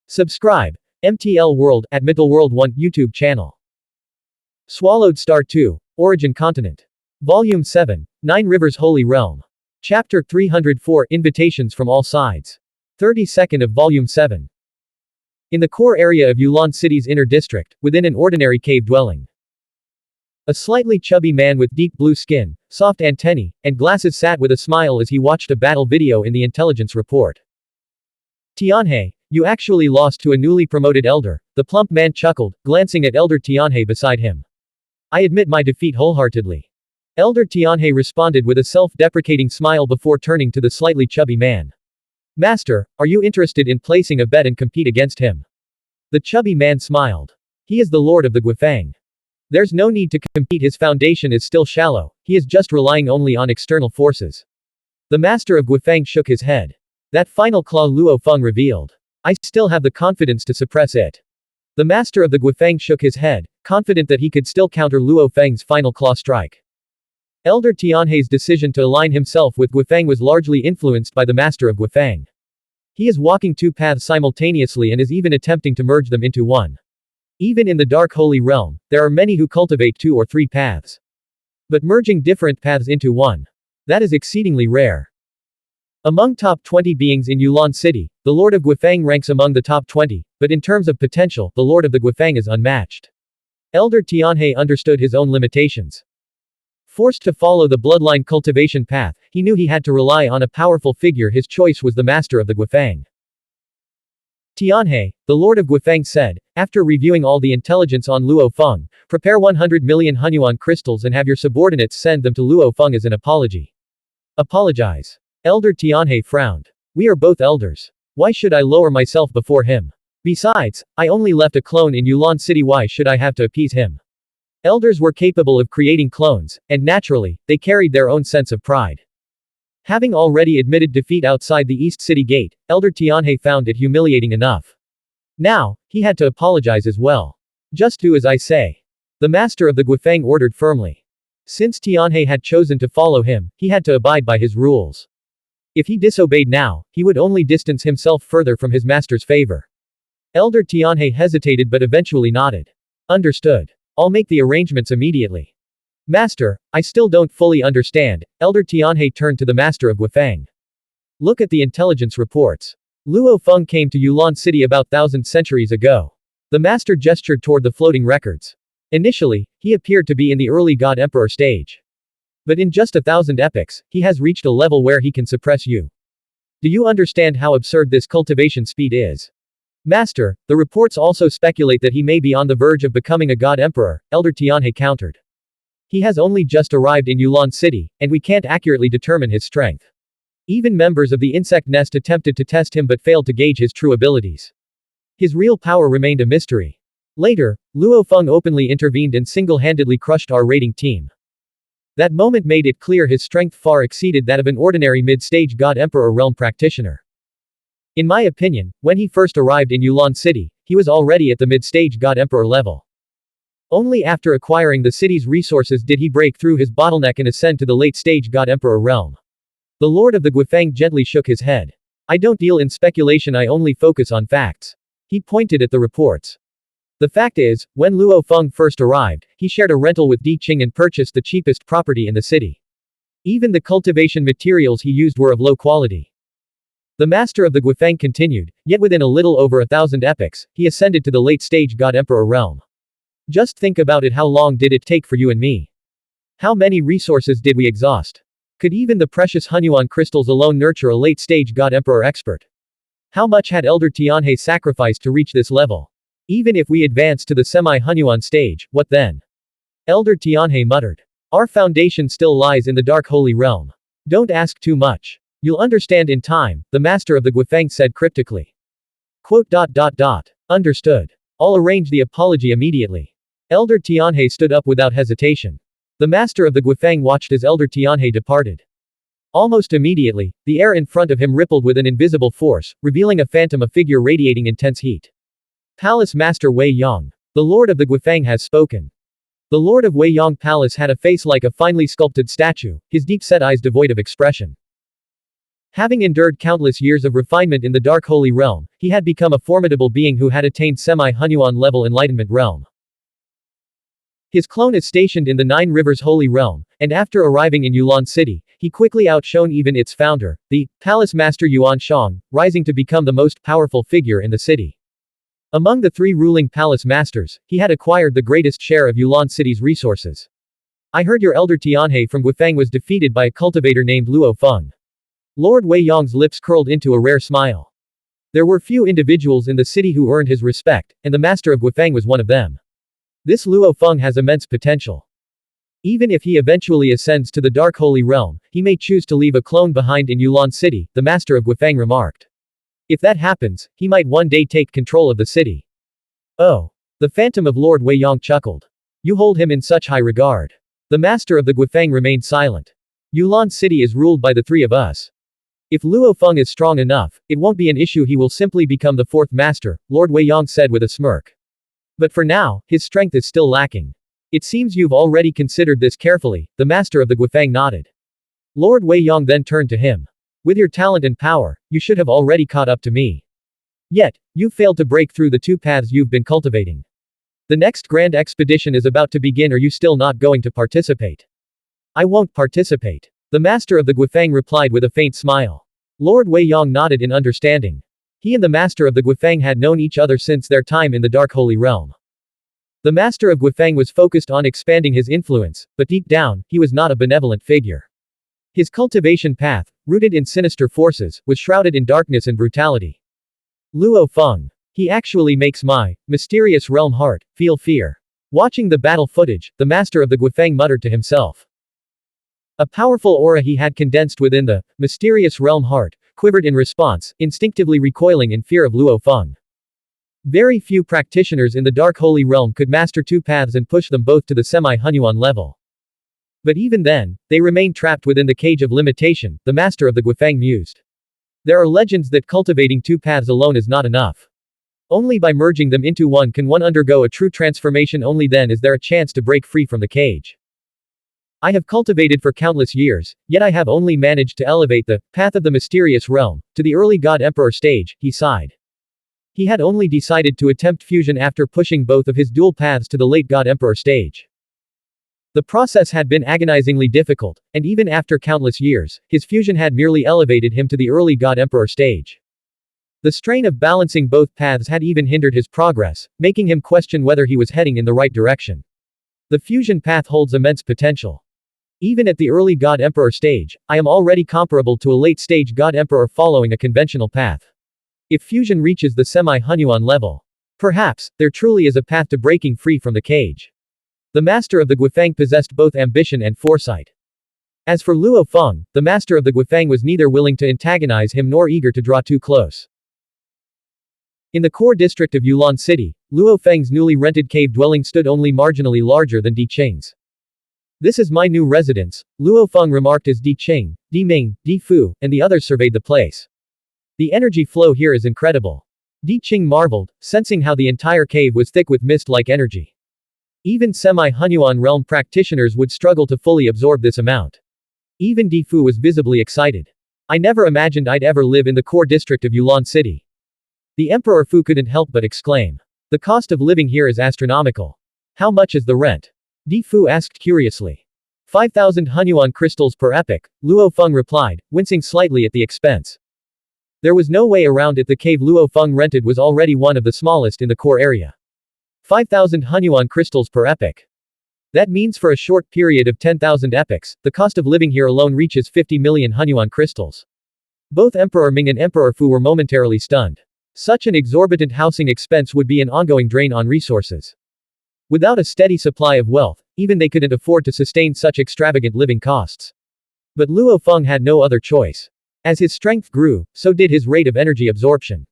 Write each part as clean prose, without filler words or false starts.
Subscribe. MTL World at Middle World 1 YouTube channel. Swallowed Star 2. Origin Continent. Volume 7. Nine Rivers Holy Realm. Chapter 304 Invitations from All Sides. 32nd of Volume 7. In the core area of Yulan City's inner district, within an ordinary cave dwelling. A slightly chubby man with deep blue skin, soft antennae, and glasses sat with a smile as he watched a battle video in the intelligence report. Tianhe, you actually lost to a newly promoted elder, the plump man chuckled, glancing at Elder Tianhe beside him. I admit my defeat wholeheartedly. Elder Tianhe responded with a self-deprecating smile before turning to the slightly chubby man. Master, are you interested in placing a bet and compete against him? The chubby man smiled. He is the lord of the Guifang. There's no need to compete, his foundation is still shallow, he is just relying only on external forces. The master of Guifang shook his head. That final claw Luo Feng revealed. I still have the confidence to suppress it. The master of the Guifang shook his head, confident that he could still counter Luo Feng's final claw strike. Elder Tianhe's decision to align himself with Guifang was largely influenced by the master of Guifang. He is walking two paths simultaneously and is even attempting to merge them into one. Even in the Dark Holy Realm, there are many who cultivate two or three paths. But merging different paths into one. That is exceedingly rare. Among top 20 beings in Yulan City, the Lord of Guifang ranks among the top 20, but in terms of potential, the Lord of the Guifang is unmatched. Elder Tianhe understood his own limitations. Forced to follow the bloodline cultivation path, he knew he had to rely on a powerful figure. His choice was the master of the Guifang. Tianhe, the Lord of Guifang said, after reviewing all the intelligence on Luo Feng, prepare 100 million Xuanhuan crystals and have your subordinates send them to Luo Feng as an apology. Apologize. Elder Tianhe frowned. We are both elders. Why should I lower myself before him? Besides, I only left a clone in Yulan City, why should I have to appease him? Elders were capable of creating clones, and naturally, they carried their own sense of pride. Having already admitted defeat outside the East City Gate, Elder Tianhe found it humiliating enough. Now, he had to apologize as well. Just do as I say. The master of the Guifang ordered firmly. Since Tianhe had chosen to follow him, he had to abide by his rules. If he disobeyed now, he would only distance himself further from his master's favor. Elder Tianhe hesitated but eventually nodded. Understood. I'll make the arrangements immediately. Master, I still don't fully understand. Elder Tianhe turned to the master of Guifang. Look at the intelligence reports. Luo Feng came to Yulan City about 1,000 centuries ago. The master gestured toward the floating records. Initially, he appeared to be in the early God Emperor stage. But in just 1,000 epochs, he has reached a level where he can suppress you. Do you understand how absurd this cultivation speed is? Master, the reports also speculate that he may be on the verge of becoming a God Emperor, Elder Tianhe countered. He has only just arrived in Yulan City, and we can't accurately determine his strength. Even members of the insect nest attempted to test him but failed to gauge his true abilities. His real power remained a mystery. Later, Luo Feng openly intervened and single-handedly crushed our raiding team. That moment made it clear his strength far exceeded that of an ordinary mid-stage God Emperor realm practitioner. In my opinion, when he first arrived in Yulan City, he was already at the mid-stage God Emperor level. Only after acquiring the city's resources did he break through his bottleneck and ascend to the late-stage God Emperor realm. The Lord of the Guifang gently shook his head. I don't deal in speculation, I only focus on facts. He pointed at the reports. The fact is, when Luo Feng first arrived, he shared a rental with Di Qing and purchased the cheapest property in the city. Even the cultivation materials he used were of low quality. The master of the Guifang continued, yet within a little over 1,000 epochs, he ascended to the late-stage God Emperor realm. Just think about it, how long did it take for you and me? How many resources did we exhaust? Could even the precious Xuanhuan crystals alone nurture a late-stage God Emperor expert? How much had Elder Tianhe sacrificed to reach this level? Even if we advance to the semi-Xuanhuan stage, what then? Elder Tianhe muttered. Our foundation still lies in the Dark Holy Realm. Don't ask too much. You'll understand in time, the master of the Guifang said cryptically. Understood. I'll arrange the apology immediately. Elder Tianhe stood up without hesitation. The master of the Guifang watched as Elder Tianhe departed. Almost immediately, the air in front of him rippled with an invisible force, revealing a phantom, a figure radiating intense heat. Palace Master Weiyang. The Lord of the Guifang has spoken. The Lord of Weiyang Palace had a face like a finely sculpted statue, his deep-set eyes devoid of expression. Having endured countless years of refinement in the Dark Holy Realm, he had become a formidable being who had attained semi-Hunyuan level Enlightenment realm. His clone is stationed in the Nine Rivers Holy Realm, and after arriving in Yulan City, he quickly outshone even its founder, the Palace Master Yuan Shang, rising to become the most powerful figure in the city. Among the three ruling palace masters, he had acquired the greatest share of Yulan City's resources. I heard your elder Tianhe from Guifang was defeated by a cultivator named Luo Feng. Lord Weiyang's lips curled into a rare smile. There were few individuals in the city who earned his respect, and the master of Guifang was one of them. This Luo Feng has immense potential. Even if he eventually ascends to the Dark Holy Realm, he may choose to leave a clone behind in Yulan City, the master of Guifang remarked. If that happens, he might one day take control of the city. Oh. The phantom of Lord Weiyang chuckled. You hold him in such high regard. The master of the Guifang remained silent. Yulan City is ruled by the three of us. If Luo Feng is strong enough, it won't be an issue, he will simply become the fourth master, Lord Weiyang said with a smirk. But for now, his strength is still lacking. It seems you've already considered this carefully, the master of the Guifang nodded. Lord Weiyang then turned to him. With your talent and power, you should have already caught up to me. Yet, you've failed to break through the two paths you've been cultivating. The next grand expedition is about to begin. Are you still not going to participate? I won't participate. The master of the Guifang replied with a faint smile. Lord Weiyang nodded in understanding. He and the master of the Guifang had known each other since their time in the Dark Holy Realm. The master of Guifang was focused on expanding his influence, but deep down, he was not a benevolent figure. His cultivation path, rooted in sinister forces, was shrouded in darkness and brutality. Luo Feng. He actually makes my mysterious realm heart feel fear. Watching the battle footage, the master of the Guifang muttered to himself. A powerful aura he had condensed within the mysterious realm heart quivered in response, instinctively recoiling in fear of Luo Feng. Very few practitioners in the Dark Holy Realm could master two paths and push them both to the semi-Hunyuan level. But even then, they remained trapped within the cage of limitation, the master of the Guifang mused. There are legends that cultivating two paths alone is not enough. Only by merging them into one can one undergo a true transformation. Only then is there a chance to break free from the cage. I have cultivated for countless years, yet I have only managed to elevate the path of the mysterious realm to the early God Emperor stage, he sighed. He had only decided to attempt fusion after pushing both of his dual paths to the late God Emperor stage. The process had been agonizingly difficult, and even after countless years, his fusion had merely elevated him to the early God Emperor stage. The strain of balancing both paths had even hindered his progress, making him question whether he was heading in the right direction. The fusion path holds immense potential. Even at the early God Emperor stage, I am already comparable to a late-stage God Emperor following a conventional path. If fusion reaches the semi-Hunyuan level, perhaps, there truly is a path to breaking free from the cage. The master of the Guifang possessed both ambition and foresight. As for Luo Feng, the master of the Guifang was neither willing to antagonize him nor eager to draw too close. In the core district of Yulan City, Luo Feng's newly rented cave dwelling stood only marginally larger than Di Qing's. This is my new residence, Luo Feng remarked as Di Qing, Di Ming, Di Fu, and the others surveyed the place. The energy flow here is incredible. Di Qing marveled, sensing how the entire cave was thick with mist-like energy. Even semi-Hunyuan realm practitioners would struggle to fully absorb this amount. Even Di Fu was visibly excited. I never imagined I'd ever live in the core district of Yulan City. The Emperor Fu couldn't help but exclaim. The cost of living here is astronomical. How much is the rent? Di Fu asked curiously. 5,000 Hunyuan crystals per epoch, Luo Feng replied, wincing slightly at the expense. There was no way around it. The cave Luo Feng rented was already one of the smallest in the core area. 5,000 Hunyuan crystals per epoch. That means for a short period of 10,000 epochs, the cost of living here alone reaches 50 million Hunyuan crystals. Both Emperor Ming and Emperor Fu were momentarily stunned. Such an exorbitant housing expense would be an ongoing drain on resources. Without a steady supply of wealth, even they couldn't afford to sustain such extravagant living costs. But Luo Feng had no other choice. As his strength grew, so did his rate of energy absorption.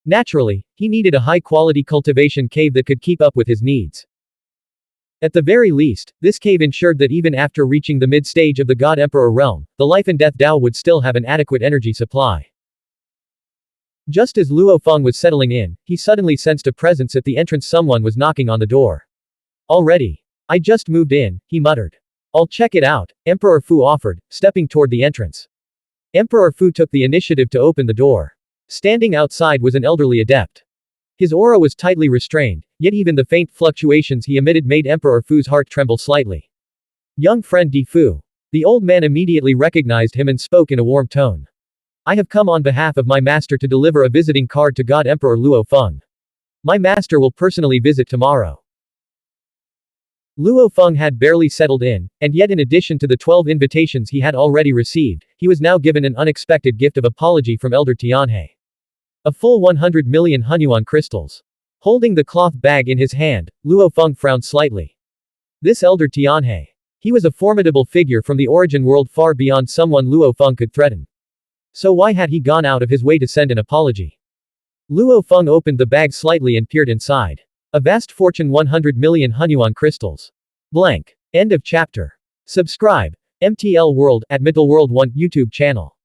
Naturally, he needed a high-quality cultivation cave that could keep up with his needs. At the very least, this cave ensured that even after reaching the mid-stage of the God Emperor realm, the life and death Dao would still have an adequate energy supply. Just as Luo Feng was settling in, he suddenly sensed a presence at the entrance. Someone was knocking on the door. Already? I just moved in, he muttered. I'll check it out, Emperor Fu offered, stepping toward the entrance. Emperor Fu took the initiative to open the door. Standing outside was an elderly adept. His aura was tightly restrained, yet even the faint fluctuations he emitted made Emperor Fu's heart tremble slightly. Young friend Di Fu. The old man immediately recognized him and spoke in a warm tone. I have come on behalf of my master to deliver a visiting card to God Emperor Luo Feng. My master will personally visit tomorrow. Luo Feng had barely settled in, and yet in addition to the 12 invitations he had already received, he was now given an unexpected gift of apology from Elder Tianhe. A full 100 million Hunyuan crystals. Holding the cloth bag in his hand, Luo Feng frowned slightly. This Elder Tianhe. He was a formidable figure from the origin world far beyond someone Luo Feng could threaten. So why had he gone out of his way to send an apology? Luo Feng opened the bag slightly and peered inside. A vast fortune 100 million Hunyuan crystals. Blank. End of chapter. Subscribe. MTL World at Mittel World 1 YouTube channel.